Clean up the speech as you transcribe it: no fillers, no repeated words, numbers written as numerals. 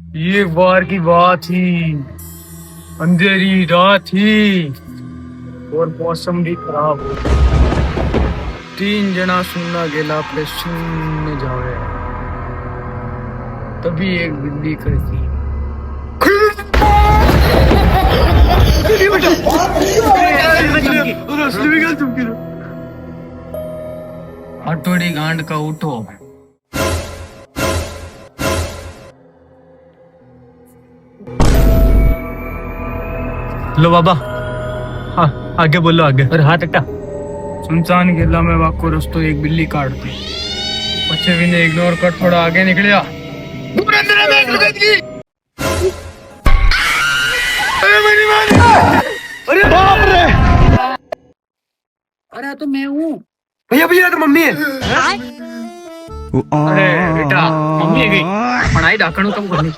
ये एक बार की बात थी, अंधेरी रात थी और मौसम भी खराब हो गया। 3 जना सुनना गेला पे सुनने जावे, तभी एक बिल्ली करती हटोड़ी गांड का उठो। लो बाबा, हाँ आगे बोलो आगे। अरे हाथ हटा। सुनसान गेला में वाको रस्तो एक बिल्ली काटती, बच्चे भी ने इग्नोर कर थोड़ा आगे निकलिया। अरे बाप रे, अरे तो मैं हूँ। भैया भैया तो मम्मी है। अरे बेटा, मम्मी है गई, पढ़ाई डाकणों कम करनी।